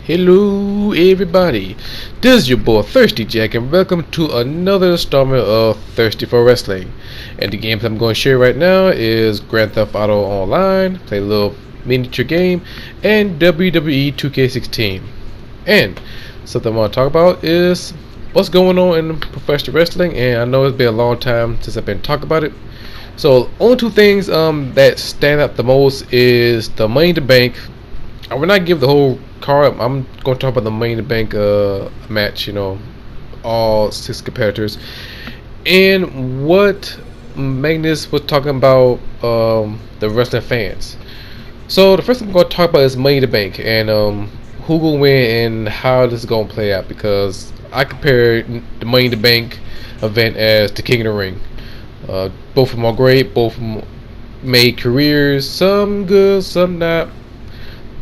Hello everybody, this is your boy Thirsty Jack and welcome to another installment of Thirsty for Wrestling. And the games I'm going to share right now is Grand Theft Auto Online, play a little miniature game, and WWE 2K16. And something I want to talk about is what's going on in professional wrestling, and I know it's been a long time since I've been talking about it. So only two things that stand out the most is the Money in the Bank. I will not give the whole card. I'm going to talk about the Money in the Bank match. All six competitors, and what Magnus was talking about the wrestling fans. So the first thing I'm going to talk about is Money in the Bank and who will win and how this is going to play out, because I compare the Money in the Bank event as the King of the Ring. Both of them are great. Both of them made careers. Some good, some not.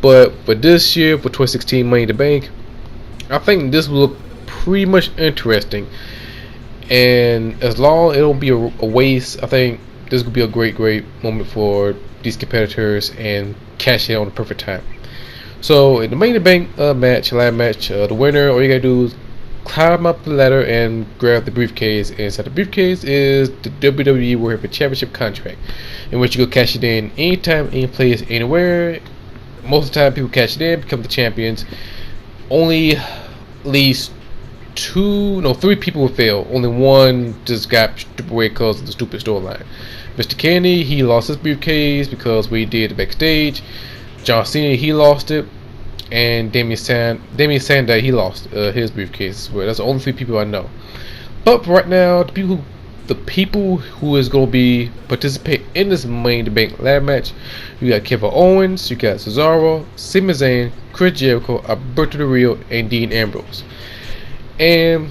But for this year, for 2016 Money in the Bank, I think this will look pretty much interesting. And as long it'll be a waste, I think this will be a great moment for these competitors and cash in on the perfect time. So in the Money in the Bank ladder match, the winner, all you gotta do is climb up the ladder and grab the briefcase. And inside the briefcase is the WWE World Heavyweight Championship contract, in which you go cash it in anytime, any place, anywhere. Most of the time, people cash it in, become the champions. Only at least three people will fail. Only one just got stripped away because of the stupid storyline. Mr. Kennedy, he lost his briefcase because we did it backstage. John Cena, he lost it, and Damien Sandow, he lost his briefcase. Well, that's the only three people I know. But for right now, the people who is going to be participate in this Money in the Bank ladder match, you got Kevin Owens, you got Cesaro, Sami Zayn, Chris Jericho, Alberto Del Rio, and Dean Ambrose. And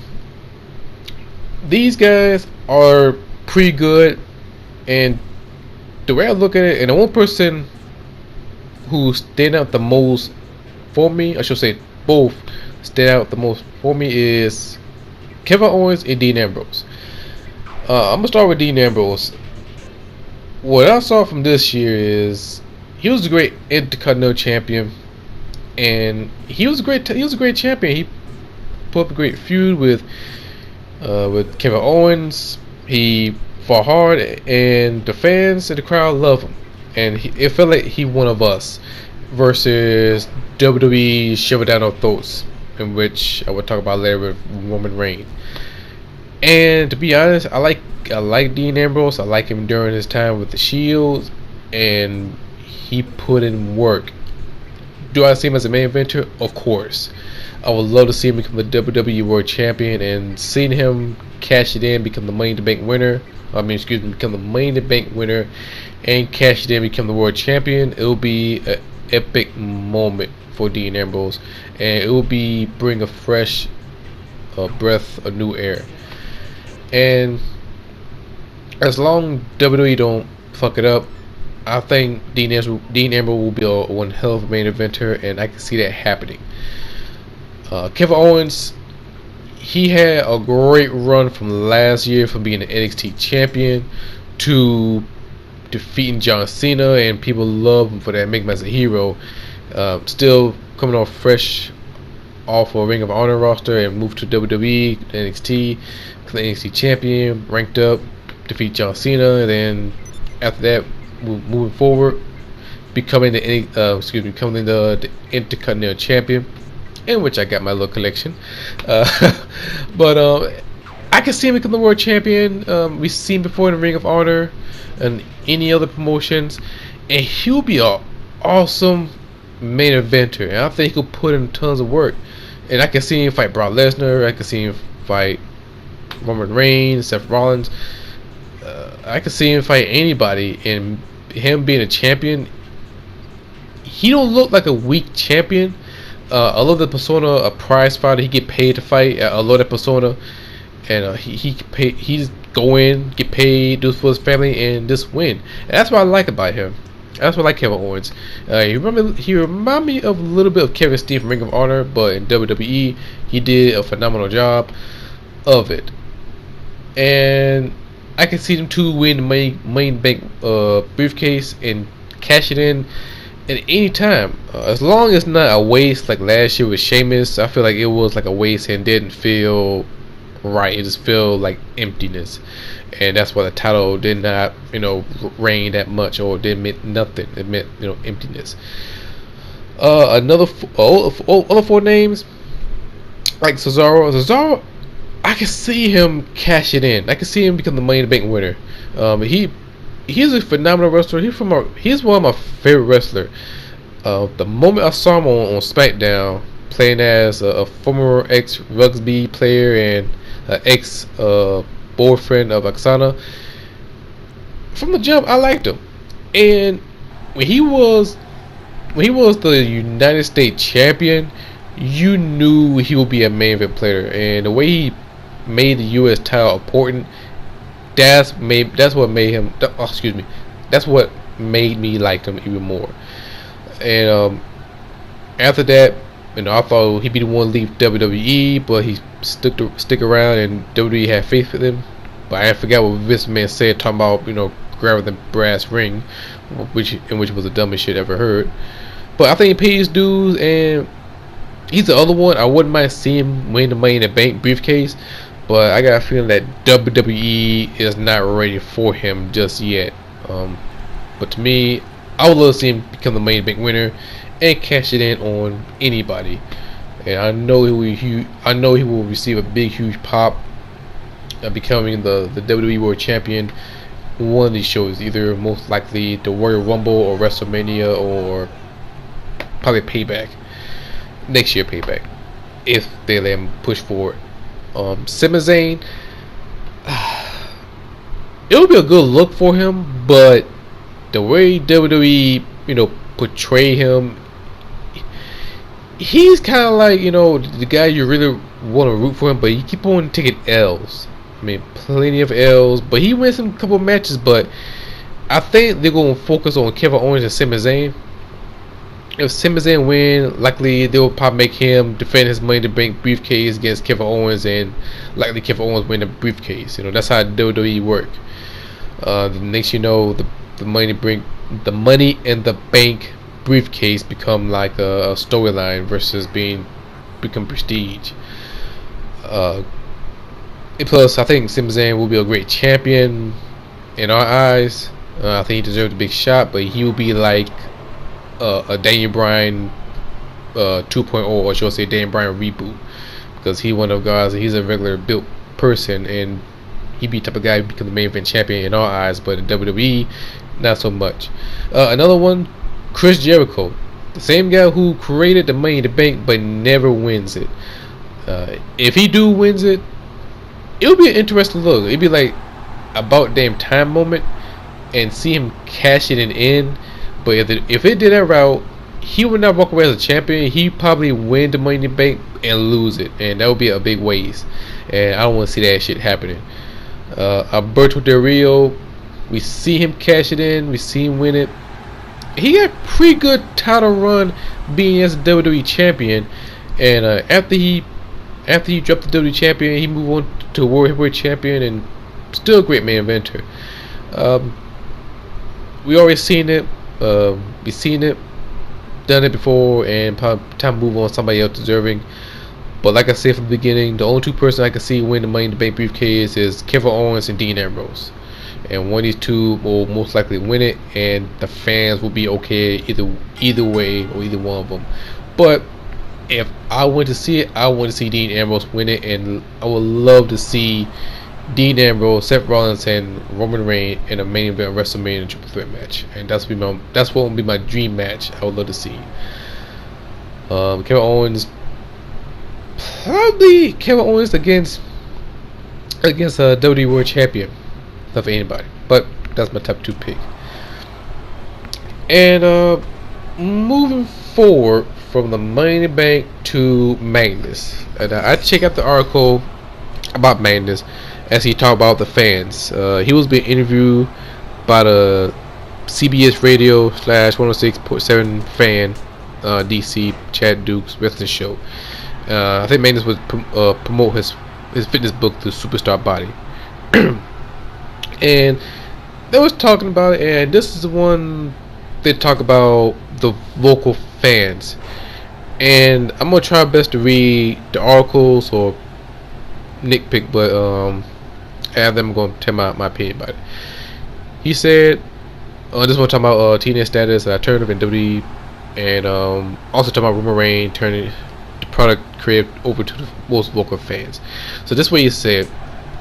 these guys are pretty good. And the way I look at it, and the one person who stand out the most for me, I should say both stand out the most for me, is Kevin Owens and Dean Ambrose. I'm gonna start with Dean Ambrose. What I saw from this year is he was a great Intercontinental champion, and he was a great champion. He put up a great feud with Kevin Owens. He fought hard, and the fans and the crowd love him. And it felt like he one of us versus WWE shove it down our throats, in which I will talk about later with Roman Reigns. And to be honest, I like Dean Ambrose. I like him during his time with the Shield, and he put in work. Do I see him as a main eventer? Of course. I would love to see him become the WWE World Champion, and seeing him cash it in, become the Money in the Bank winner. Become the Money in the Bank winner, and cash it in, become the World Champion. It will be an epic moment for Dean Ambrose, and it will bring a fresh breath of new air. And as long as WWE don't fuck it up, I think Dean Ambrose will be one hell of a main eventer, and I can see that happening. Kevin Owens, he had a great run from last year, from being an NXT champion to defeating John Cena, and people love him for that, make him as a hero. Still coming off fresh off a Ring of Honor roster and moved to WWE, NXT, the NXT champion, ranked up, defeat John Cena, and then after that, moving forward, becoming the Intercontinental champion, in which I got my little collection. But I can see him become the world champion. We've seen before in the Ring of Honor and any other promotions, and he'll be an awesome main eventer, and I think he'll put in tons of work. And I can see him fight Brock Lesnar. I can see him fight Roman Reigns, Seth Rollins. I can see him fight anybody, and him being a champion, he don't look like a weak champion. I love the persona, a prize fighter. He get paid to fight. I love that persona, and he just go in, get paid, do it for his family, and just win. And that's what I like about him. That's what I like Kevin Owens. He remind me of a little bit of Kevin Steen from Ring of Honor, but in WWE, he did a phenomenal job of it. And I can see them two win the Money in the Bank briefcase and cash it in at any time, as long as it's not a waste like last year with Sheamus. I feel like it was like a waste and didn't feel right. It just felt like emptiness, and that's why the title did not, reign that much, or it didn't mean nothing. It meant, emptiness. Other four names like Cesaro, I can see him cash it in. I can see him become the Money in the Bank winner. He's a phenomenal wrestler. He's one of my favorite wrestlers. The moment I saw him on SmackDown playing as a former ex-rugby player and ex boyfriend of Oksana, from the jump I liked him. And when he was the United States champion, you knew he would be a main event player. And the way he made the U.S. title important, that's what made him. That's what made me like him even more. And after that, I thought he'd be the one to leave WWE, but he stick around, and WWE had faith with him. But I forgot what Vince McMahon said, talking about grabbing the brass ring, which was the dumbest shit ever heard. But I think he paid his dues, and he's the other one. I wouldn't mind seeing him win the Money in the Bank briefcase, but I got a feeling that WWE is not ready for him just yet. But to me, I would love to see him become the Money in the Bank winner and cash it in on anybody. And I know he will he will receive a big, huge pop, becoming the WWE World Champion. One of these shows, either most likely the Royal Rumble or WrestleMania, or probably Payback. Next year Payback, if they let him push forward. Sami Zayn, it would be a good look for him, but the way WWE portray him, he's kind of like the guy you really want to root for him, but he keep on taking L's. I mean, plenty of L's, but he wins some couple matches. But I think they're going to focus on Kevin Owens and Sami Zayn. If Sami Zayn win, likely they will probably make him defend his Money in the Bank briefcase against Kevin Owens, and likely Kevin Owens win the briefcase. That's how WWE work. The next the Money in the Bank briefcase become like a storyline versus become prestige. Plus, I think Sami Zayn will be a great champion in our eyes. I think he deserves a big shot, but he will be like a Daniel Bryan 2.0, or should I say Daniel Bryan reboot, because he's one of the guys. He's a regular built person, and he'd be the type of guy who become the main event champion in our eyes, but in WWE, not so much. Another one, Chris Jericho, the same guy who created the Money in the Bank but never wins it. If he wins it, it'll be an interesting look. It'd be like about damn time moment, and see him cash it in. But if it did that route, he would not walk away as a champion. He'd probably win the Money in the Bank and lose it, and that would be a big waste. And I don't want to see that shit happening. Alberto Del Rio, we see him cash it in. We see him win it. He got pretty good title run being as a WWE champion, and after he dropped the WWE champion, he moved on to World Heavyweight Champion, and still a great main eventer. We already seen it. We've seen it, done it before, and probably time to move on to somebody else deserving. But like I said from the beginning, the only two person I can see win the Money in the Bank briefcase is Kevin Owens and Dean Ambrose. And one of these two will most likely win it, and the fans will be okay either way, or either one of them. But if I went to see it, I want to see Dean Ambrose win it, and I would love to see Dean Ambrose, Seth Rollins, and Roman Reigns in a main event WrestleMania triple threat match, and that's what will be my dream match. I would love to see. Kevin Owens against a WWE World Champion. Not for anybody, but that's my top 2 pick. And moving forward from the Money in the Bank to Magnus, and I check out the article about Magnus as he talked about the fans. He was being interviewed by the CBS Radio / 106.7 fan, DC Chad Duke's wrestling show. I think Magnus would promote his fitness book, The Superstar Body. And they was talking about it, and this is the one they talk about the vocal fans. And I'm gonna try my best to read the articles or nitpick, but after them I'm gonna tell my opinion about it. He said, this one talking about TNA status, turned up in WWE, and also talking about Roman Reigns turning the product created over to the most vocal fans. So this way he said,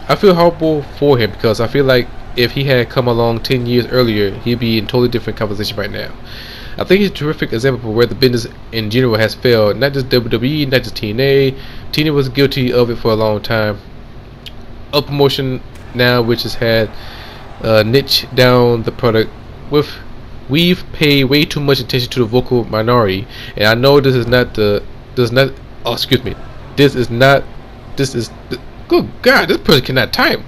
I feel horrible for him because I feel like if he had come along 10 years earlier, he'd be in totally different conversation right now. I think he's a terrific example of where the business in general has failed, not just WWE, not just TNA. TNA was guilty of it for a long time. Up promotion now, which has had niche down the product. We've paid way too much attention to the vocal minority, and I know this is not. Oh, excuse me. This is. Good God, this person cannot type.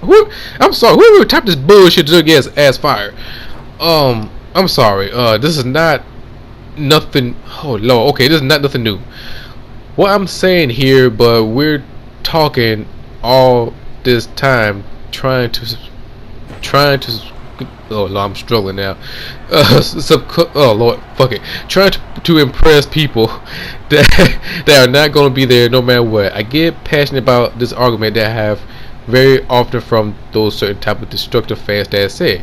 I'm sorry. Whoever typed this bullshit just gets ass fire. I'm sorry. This is not nothing. Oh Lord. Okay, this is not nothing new. What I'm saying here, but we're talking all this time trying to. Oh Lord, I'm struggling now. Oh Lord, fuck it. Trying to impress people that are not going to be there no matter what. I get passionate about this argument that I have very often from those certain type of destructive fans that say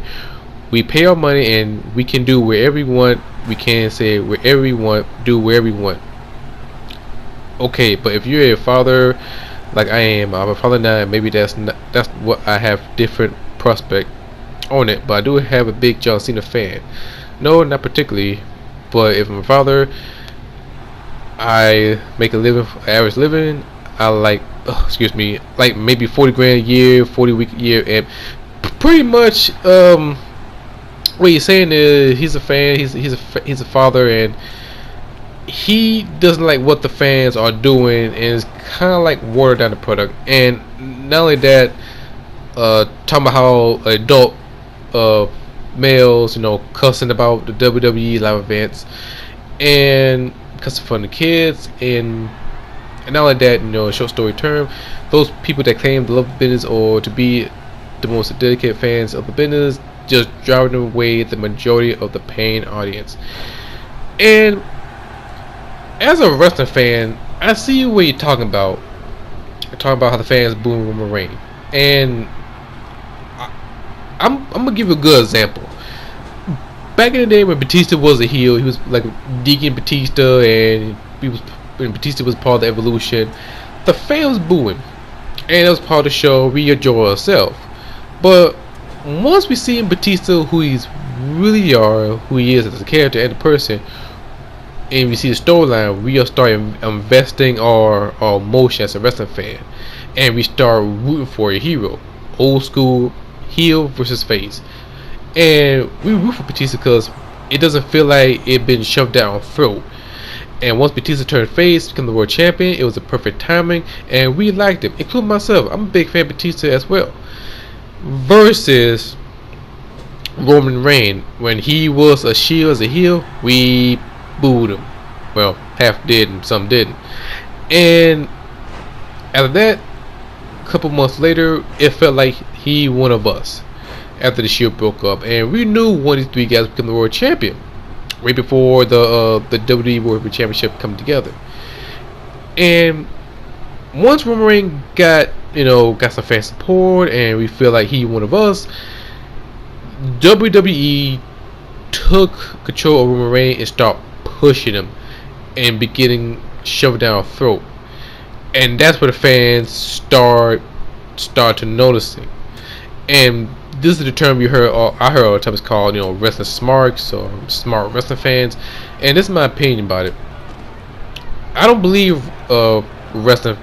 we pay our money and we can do wherever we want. We can say wherever we want, do wherever we want. Okay, but if you're a father like I'm a father now, and maybe that's what I have different prospect on it, but I do have a big John Cena fan. No, not particularly, but if I'm a father, I make a living, average living. I like maybe 40 grand a year, 40 week a year, and pretty much what he's saying is he's a fan, he's a father, and he doesn't like what the fans are doing, and it's kind of like watered down the product. And not only that, talking about how adult males, cussing about the WWE live events and cussing from the kids, and not only that, short story term, those people that claim to love the business or to be the most dedicated fans of the business just driving away the majority of the paying audience. And as a wrestling fan, I see what you're talking about. You're talking about how the fans booing Roman Reigns, and I'm gonna give you a good example. Back in the day when Batista was a heel, he was like Deacon Batista, and when Batista was part of the Evolution, the fans booing, and it was part of the show. We enjoy ourselves, but once we see in Batista who he's really are, who he is as a character and a person, and we see the storyline, we start investing our emotion as a wrestling fan, and we start rooting for a hero, old school heel versus face. And we root for Batista because it doesn't feel like it been shoved down our throat. And once Batista turned face, became the world champion, it was a perfect timing, and we liked him, including myself. I'm a big fan of Batista as well. Versus Roman Reigns, when he was a shield as a heel, we booed him. Well, half did and some didn't. And after that, a couple months later, it felt like he one of us. After the Shield broke up, and we knew one of these three guys became the world champion right before the WWE World Championship come together. And once Roman Reigns got some fan support, and we feel like he one of us, WWE took control of Roman Reigns and started pushing him and beginning shoving down our throat. And that's where the fans start to noticing. And this is the term I heard all the time. It's called, wrestling smarts or smart wrestling fans. And this is my opinion about it. I don't believe smart wrestling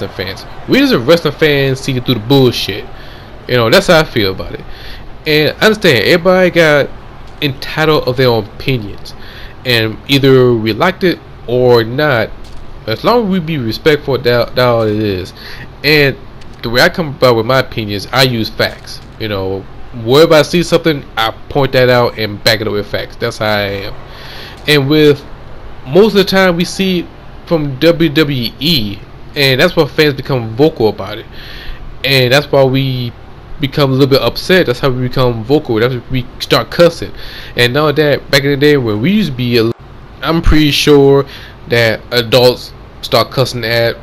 fans. We as a wrestling fans see through the bullshit. That's how I feel about it. And I understand everybody got entitled of their own opinions, and either we liked it or not. As long as we be respectful, that all it is. And the way I come about with my opinions, I use facts. Wherever I see something, I point that out and back it up with facts. That's how I am. And with most of the time, we see from WWE, and that's why fans become vocal about it. And that's why we become a little bit upset. That's how we become vocal. That's how we start cussing. And now that back in the day when we used to be, I'm pretty sure that adults start cussing at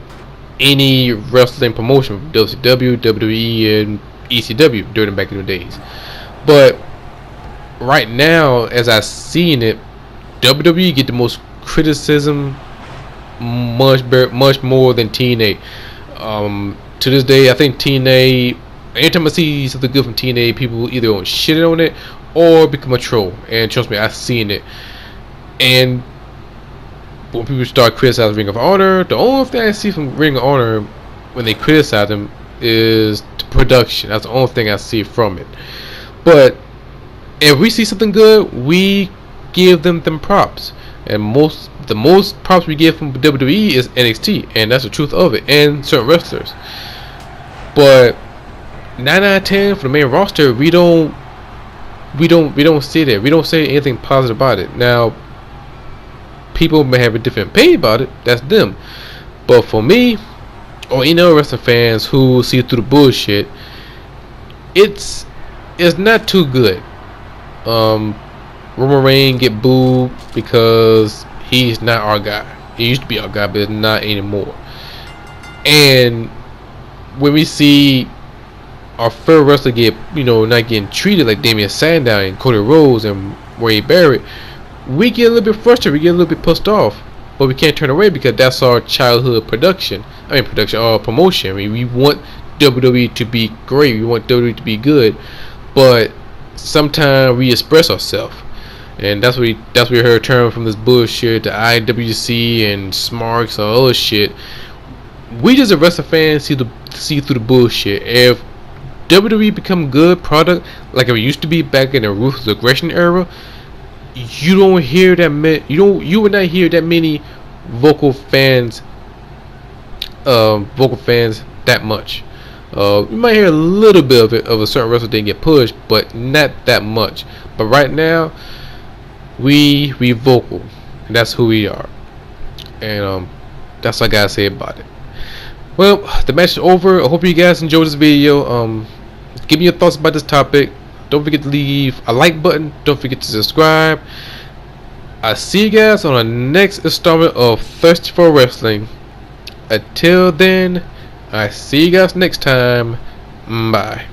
any wrestling promotion, WCW, WWE, and ECW during back in the days. But right now, as I seen it, WWE get the most criticism, much more than TNA. To this day, I think TNA. Anytime I see something good from TNA, people either on shit on it or become a troll. And trust me, I've seen it. And when people start criticizing Ring of Honor, the only thing I see from Ring of Honor when they criticize them is the production. That's the only thing I see from it. But if we see something good, we give them props. And the most props we get from WWE is NXT, and that's the truth of it, and certain wrestlers. But 9 out of 10 for the main roster, we don't see that. We don't say anything positive about it. Now, people may have a different opinion about it. That's them. But for me, or any other wrestling fans who see through the bullshit, it's not too good. Roman Reigns get booed because he's not our guy. He used to be our guy, but it's not anymore. And when we see our favorite wrestler get, not getting treated like Damian Sandow and Cody Rhodes and Wade Barrett, we get a little bit frustrated. We get a little bit pissed off. But we can't turn away because that's our childhood promotion. We want WWE to be great. We want WWE to be good. But sometimes we express ourselves. And that's what we heard term from this bullshit, the IWC and Smarks and all other shit. We just as wrestling fans see through the bullshit. If WWE become good product like it used to be back in the Ruthless Aggression era, you don't hear that you would not hear that many vocal fans that much. You might hear a little bit of it of a certain wrestler didn't get pushed, but not that much. But right now, we vocal, and that's who we are, and that's what I gotta say about it. Well, the match is over. I hope you guys enjoyed this video. Give me your thoughts about this topic. Don't forget to leave a like button. Don't forget to subscribe. I'll see you guys on the next installment of Thirsty for Wrestling. Until then, I see you guys next time. Bye.